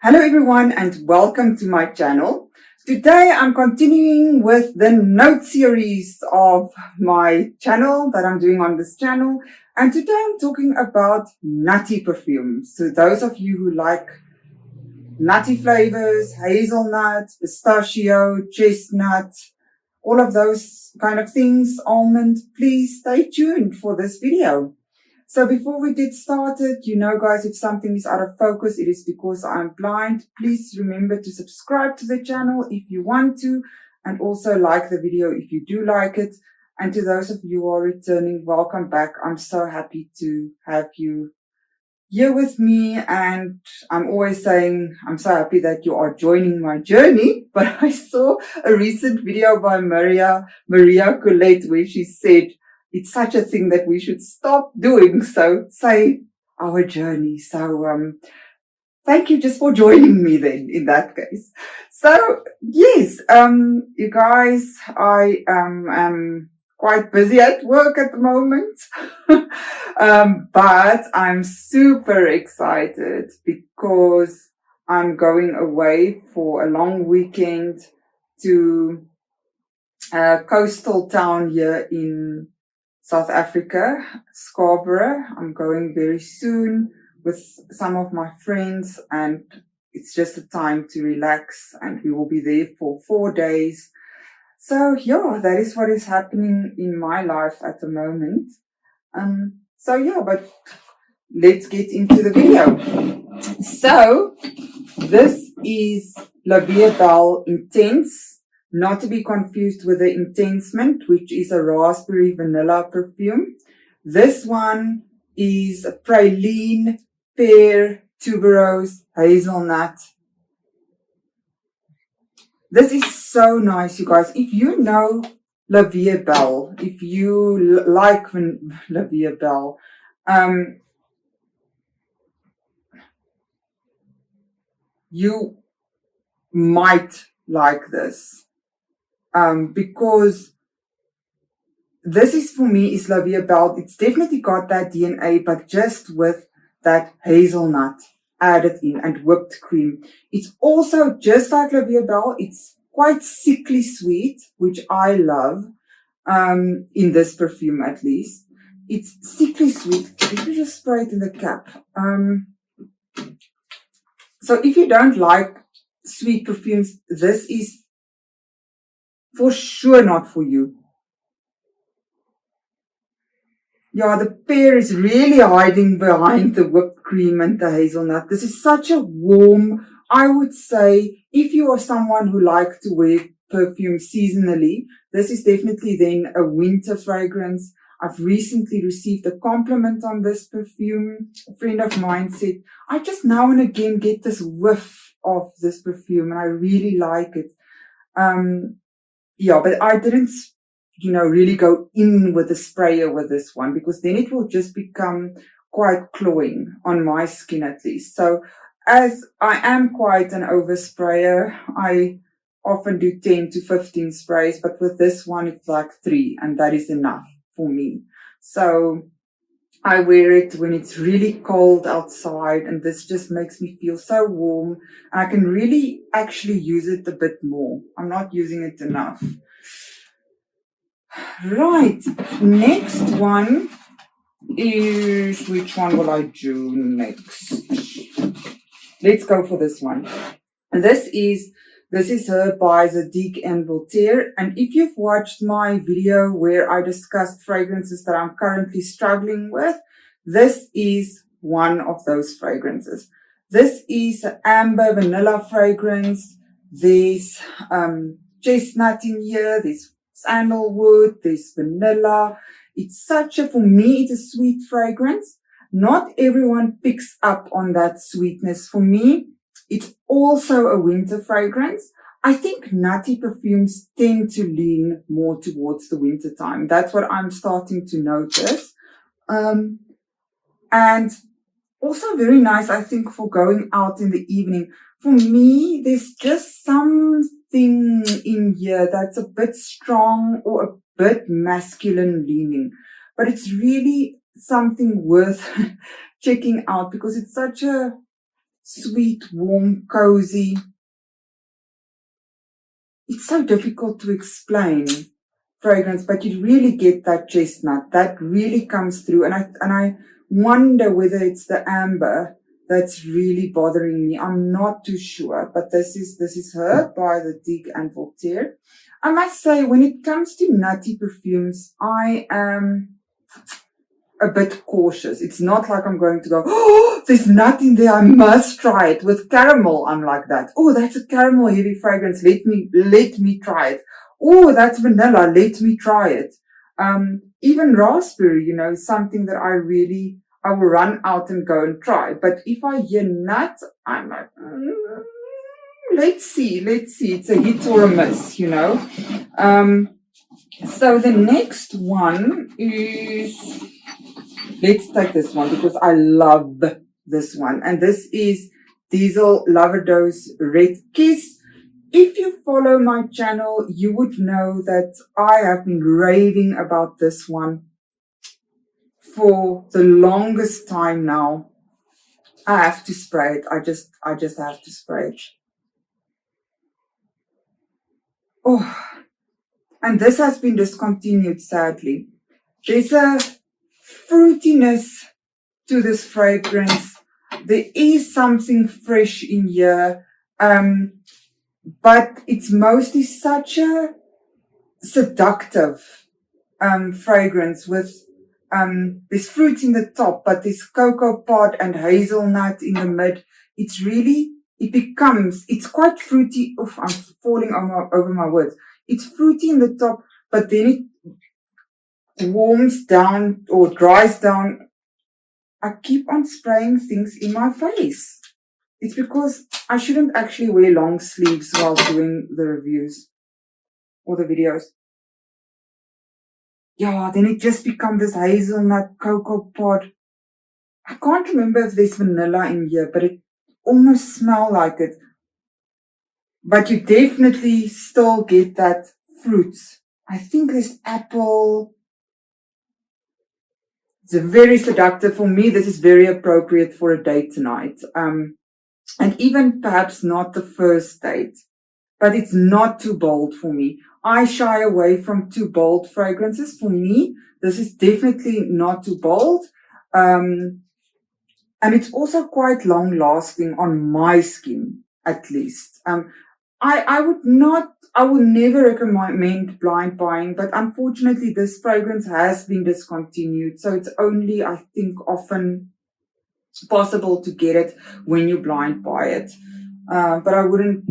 Hello everyone and welcome to my channel. Today I'm continuing with the note series of my channel that I'm doing on this channel, and today I'm talking about nutty perfumes. So those of you who like nutty flavors, hazelnut, pistachio, chestnut, all of those kind of things, almond, please stay tuned for this video. So before we get started, you know guys, if something is out of focus, it is because I'm blind. Please remember to subscribe to the channel if you want to, and also like the video if you do like it. And to those of you who are returning, welcome back. I'm so happy to have you here with me, and I'm always saying I'm so happy that you are joining my journey. But I saw a recent video by Maria Colette where she said, it's such a thing that we should stop doing. So say our journey. So thank you just for joining me then in that case. So yes, you guys, I am quite busy at work at the moment. But I'm super excited because I'm going away for a long weekend to a coastal town here in South Africa, Scarborough. I'm going very soon with some of my friends, and it's just a time to relax, and we will be there for 4 days. So yeah, that is what is happening in my life at the moment. So yeah, but let's get into the video. So this is La Vie Belle Intense. Not to be confused with the Intensement, which is a raspberry vanilla perfume. This one is a praline, pear, tuberose, hazelnut. This is so nice, you guys. If you know La Vie Belle, if you like La Vie Belle, you might like this. Because this is, for me, is La Vie Belle. It's definitely got that DNA, but just with that hazelnut added in and whipped cream. It's also just like La Vie Belle. It's quite sickly sweet, which I love, in this perfume at least. It's sickly sweet. Let me just spray it in the cap. So if you don't like sweet perfumes, this is for sure not for you. Yeah, the pear is really hiding behind the whipped cream and the hazelnut. This is such a warm, I would say, if you are someone who likes to wear perfume seasonally, this is definitely then a winter fragrance. I've recently received a compliment on this perfume. A friend of mine said, I just now and again get this whiff of this perfume and I really like it. Yeah, but I didn't, really go in with the sprayer with this one, because then it will just become quite cloying on my skin at least. So as I am quite an oversprayer, I often do 10 to 15 sprays, but with this one, it's like 3, and that is enough for me. So I wear it when it's really cold outside, and this just makes me feel so warm, and I can really actually use it a bit more. I'm not using it enough. Right, next one is, which one will I do next? Let's go for this one. This is her by Zadig and Voltaire. And if you've watched my video where I discussed fragrances that I'm currently struggling with, this is one of those fragrances. This is an amber vanilla fragrance. There's chestnut in here. There's sandalwood. There's vanilla. It's for me, it's a sweet fragrance. Not everyone picks up on that sweetness. For me, it's also a winter fragrance. I think nutty perfumes tend to lean more towards the winter time. That's what I'm starting to notice. And also very nice, I think, for going out in the evening. For me, there's just something in here that's a bit strong or a bit masculine leaning. But it's really something worth checking out because it's such a sweet, warm, cozy. It's so difficult to explain fragrance, but you really get that chestnut. That really comes through. And I wonder whether it's the amber that's really bothering me. I'm not too sure, but this is her by the Dig and Voltaire. I must say, when it comes to nutty perfumes, I am a bit cautious. It's not like I'm going to go, oh, there's nut in there, I must try it. With caramel, I'm like that. Oh, that's a caramel heavy fragrance. Let me try it. Oh, that's vanilla. Let me try it. Even raspberry, you know, something that I will run out and go and try. But if I hear nut, I'm like, let's see. It's a hit or a miss, you know. So the next one is, let's take this one because I love this one. And this is Diesel Lavados Red Kiss. If you follow my channel, you would know that I have been raving about this one for the longest time now. I have to spray it. I just have to spray it. Oh, and this has been discontinued, sadly. There's a fruitiness to this fragrance. There is something fresh in here, but it's mostly such a seductive fragrance with there's fruit in the top, but there's cocoa pod and hazelnut in the mid. It's quite fruity. Oof, I'm falling over my words. It's fruity in the top, but then it warms down or dries down. I keep on spraying things in my face. It's because I shouldn't actually wear long sleeves while doing the reviews or the videos. Yeah, then it just becomes this hazelnut cocoa pod. I can't remember if there's vanilla in here, but it almost smells like it. But you definitely still get that fruits. I think there's apple. It's very seductive. For me, this is very appropriate for a date tonight. And even perhaps not the first date. But it's not too bold for me. I shy away from too bold fragrances. For me, this is definitely not too bold. And it's also quite long lasting on my skin, at least. I will never recommend blind buying, but unfortunately this fragrance has been discontinued. So it's only, I think, often possible to get it when you blind buy it. But I wouldn't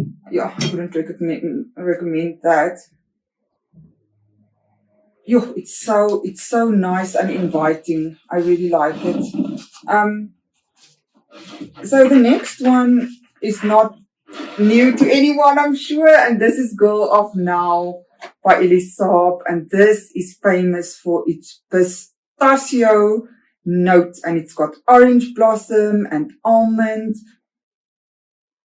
recommend that. Yo, it's so nice and inviting. I really like it. So the next one is not new to anyone, I'm sure, and this is Girl of Now by Elise Saab, and this is famous for its pistachio note, and it's got orange blossom and almond.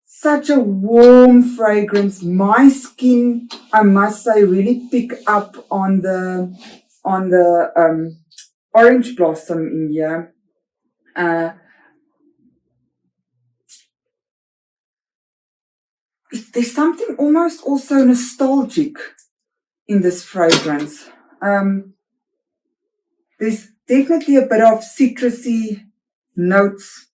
Such a warm fragrance. My skin, I must say, really pick up on the orange blossom in here. There's something almost also nostalgic in this fragrance. There's definitely a bit of citrusy notes.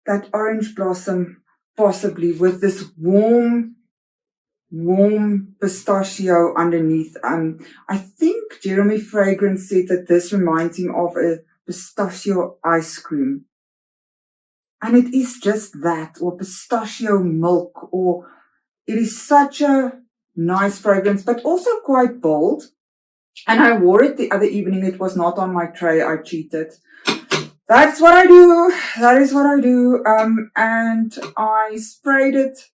That orange blossom, possibly with this warm pistachio underneath. I think Jeremy Fragrance said that this reminds him of a pistachio ice cream. And it is just that, or pistachio milk, or it is such a nice fragrance, but also quite bold. And I wore it the other evening. It was not on my tray. I cheated. That's what I do. That is what I do. And I sprayed it,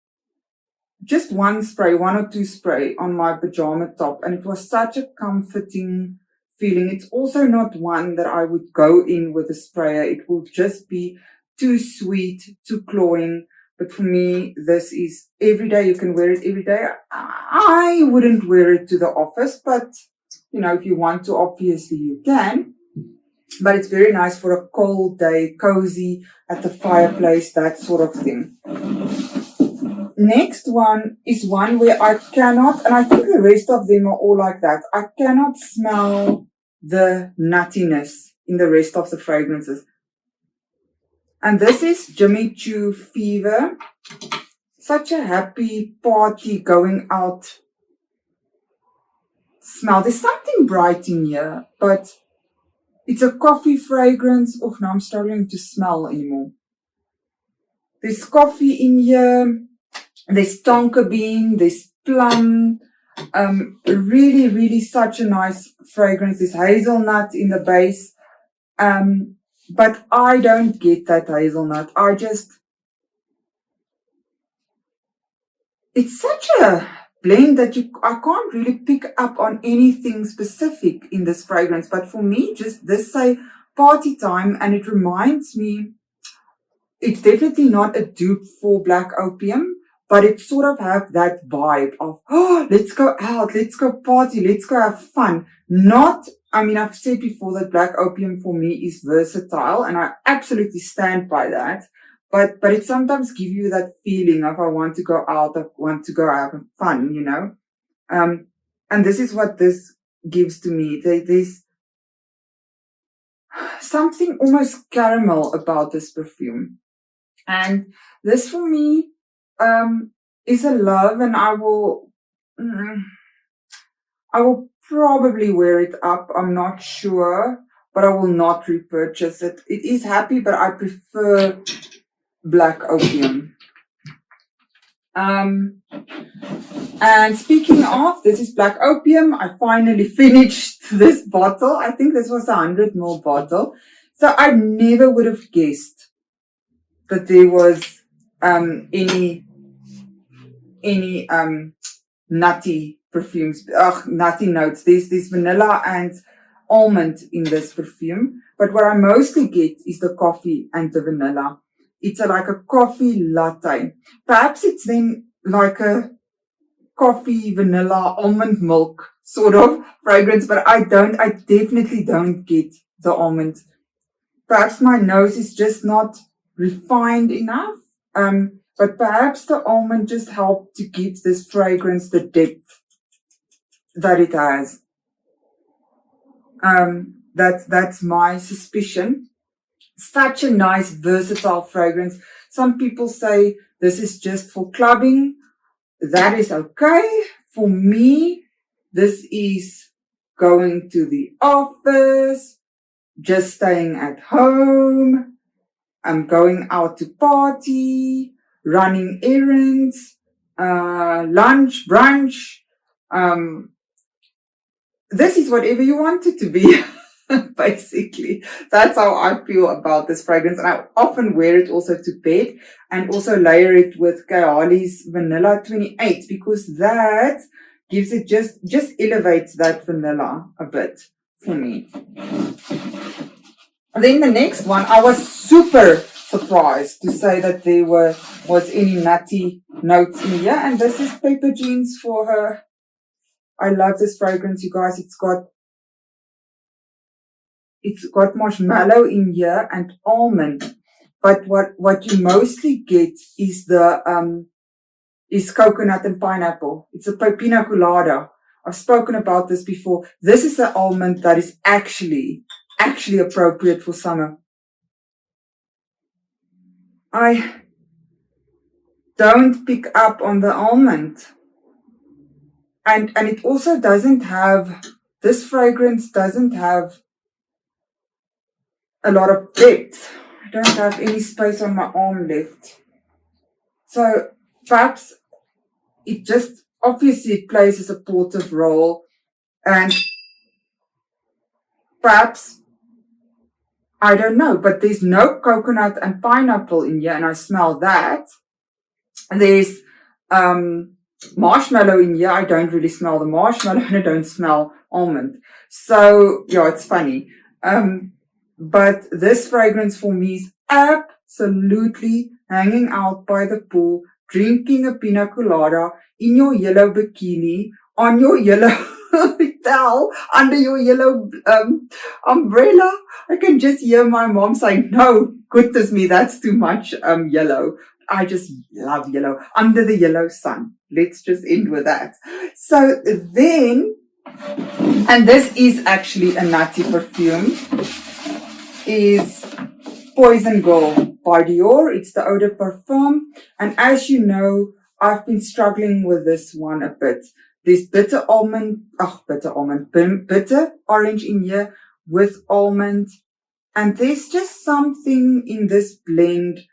just one or two spray on my pajama top. And it was such a comforting feeling. It's also not one that I would go in with a sprayer. It will just be too sweet, too cloying. But for me, this is every day. You can wear it every day. I wouldn't wear it to the office, but you know, if you want to, obviously you can. but it's very nice for a cold day, cozy at the fireplace, that sort of thing. Next one is one where I cannot, and I think the rest of them are all like that, I cannot smell the nuttiness in the rest of the fragrances. And this is Jamichu Fever. Such a happy party going out smell. There's something bright in here, but it's a coffee fragrance. Oh, now I'm struggling to smell anymore. There's coffee in here. There's tonka bean. There's plum. Really, really such a nice fragrance. There's hazelnut in the base. But I don't get that hazelnut. It's such a blend that I can't really pick up on anything specific in this fragrance. But for me, just this say party time, and it reminds me, it's definitely not a dupe for Black Opium, but it sort of have that vibe of, oh, let's go out, let's go party, let's go have fun. I've said before that Black Opium for me is versatile, and I absolutely stand by that. But it sometimes gives you that feeling of, I want to go out, I want to go have fun, you know. And this is what this gives to me. There's something almost caramel about this perfume. And this for me is a love, and I will probably wear it up. I'm not sure, but I will not repurchase it. It is happy, but I prefer Black Opium. And speaking of, this is Black Opium. I finally finished this bottle. I think this was a 100 ml bottle. So I never would have guessed that there was any nutty perfumes, nutty notes. There's vanilla and almond in this perfume. But what I mostly get is the coffee and the vanilla. It's like a coffee latte. Perhaps it's then like a coffee, vanilla, almond milk sort of fragrance, but I definitely don't get the almond. Perhaps my nose is just not refined enough. But perhaps the almond just helped to give this fragrance the depth that it has. That's my suspicion. Such a nice, versatile fragrance. Some people say this is just for clubbing. That is okay. For me, this is going to the office, just staying at home. I'm going out to party, running errands, lunch, brunch. This is whatever you want it to be. Basically, that's how I feel about this fragrance, and I often wear it also to bed, and also layer it with Kayali's Vanilla 28, because that gives it just elevates that vanilla a bit for me. And then the next one, I was super surprised to say that there was any nutty notes in here, and this is Pepper Jeans for her. I love this fragrance, you guys. It's got marshmallow in here and almond, but what you mostly get is is coconut and pineapple. It's a pina colada. I've spoken about this before. This is the almond that is actually appropriate for summer. I don't pick up on the almond, and it also doesn't have, this fragrance doesn't have a lot of depth. I don't have any space on my arm left. So perhaps it just, obviously it plays a supportive role, and perhaps, I don't know, but there's no coconut and pineapple in here, and I smell that. And there's marshmallow in here. I don't really smell the marshmallow, and I don't smell almond. So yeah, it's funny. But this fragrance for me is absolutely hanging out by the pool, drinking a pina colada in your yellow bikini, on your yellow tell under your yellow umbrella. I can just hear my mom saying, no, goodness me, that's too much yellow. I just love yellow. Under the yellow sun. Let's just end with that. So then, and this is actually a Nutty perfume, is Poison Girl by Dior. It's the eau de parfum. And as you know, I've been struggling with this one a bit. There's bitter orange in here with almond. And there's just something in this blend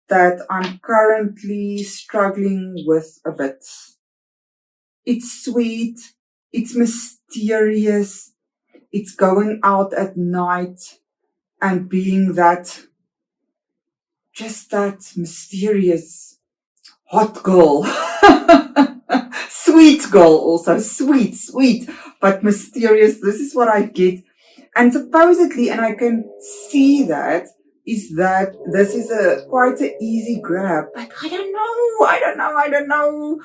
that I'm currently struggling with a bit. It's sweet. It's mysterious. It's going out at night and being that, just that mysterious hot girl. Sweet girl also. Sweet, but mysterious. This is what I get. And supposedly, and I can see that, is that this is quite an easy grab. But I don't know.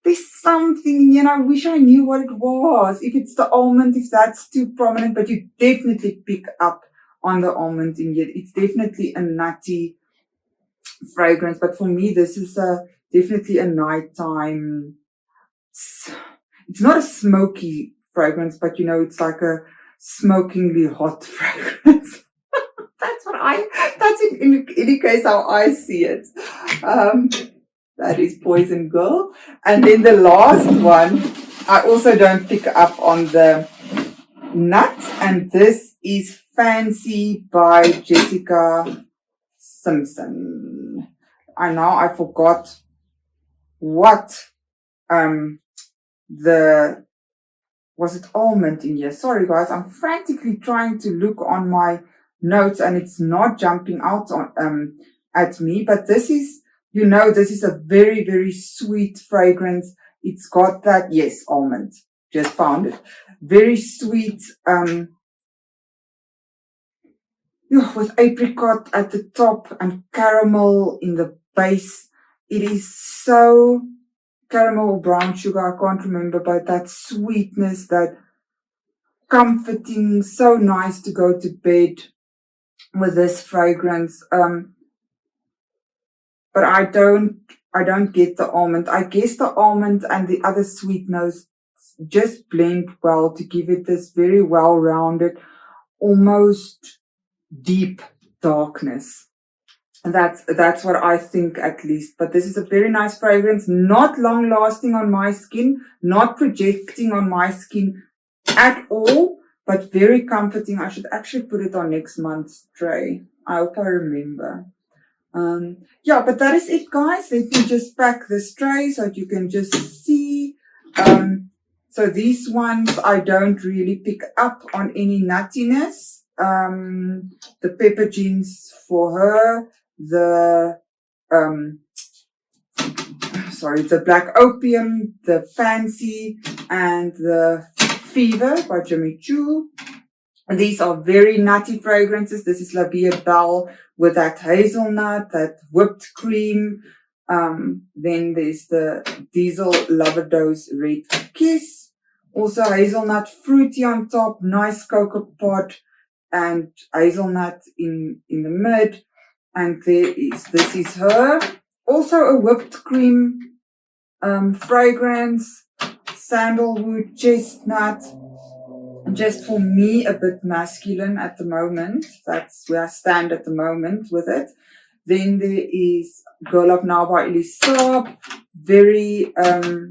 There's something, I wish I knew what it was. If it's the almond, if that's too prominent, but you definitely pick up on the almond in here. It's definitely a nutty fragrance, but for me, this is definitely a nighttime. It's not a smoky fragrance, but it's like a smokingly hot fragrance. That's in any case how I see it. That is Poison Girl. And then the last one, I also don't pick up on the nut, and this is Fancy by Jessica Simpson. I forgot what was it almond in here? Sorry guys, I'm frantically trying to look on my notes and it's not jumping out on at me, but this is, this is a very, very sweet fragrance. It's got that, yes, almond. Just found it. Very sweet, with apricot at the top and caramel in the base. It is so caramel or brown sugar, I can't remember, but that sweetness, that comforting, so nice to go to bed with this fragrance. But I don't get the almond. I guess the almond and the other sweet notes just blend well to give it this very well-rounded, almost deep darkness. And that's what I think, at least. But this is a very nice fragrance, not long lasting on my skin, not projecting on my skin at all, but very comforting. I should actually put it on next month's tray. I hope I remember. Yeah, but that is it, guys. Let me just pack this tray so that you can just see. So these ones, I don't really pick up on any nuttiness. The pepper jeans for her, the black opium, the fancy, and the fever by Jamichu. These are very nutty fragrances. This is La Vie Belle with that hazelnut, that whipped cream. Then there's the Diesel Lavados Red Kiss. Also hazelnut fruity on top, nice cocoa pod, and hazelnut in the mid. And this is her. Also a whipped cream fragrance, sandalwood, chestnut. Just for me, a bit masculine at the moment. That's where I stand at the moment with it. Then there is Girl of Now by Elisab. Very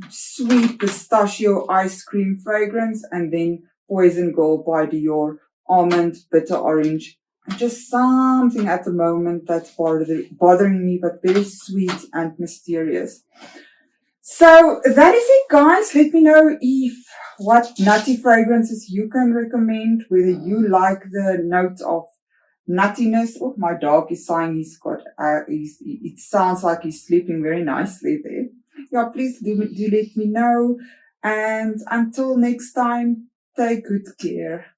sweet pistachio ice cream fragrance. And then Poison Girl by Dior. Almond, bitter orange. And just something at the moment that's bothering me, but very sweet and mysterious. So that is it, guys. Let me know what nutty fragrances you can recommend, whether you like the note of nuttiness. Oh, my dog is sighing. It sounds like he's sleeping very nicely there. Yeah, please do let me know. And until next time, take good care.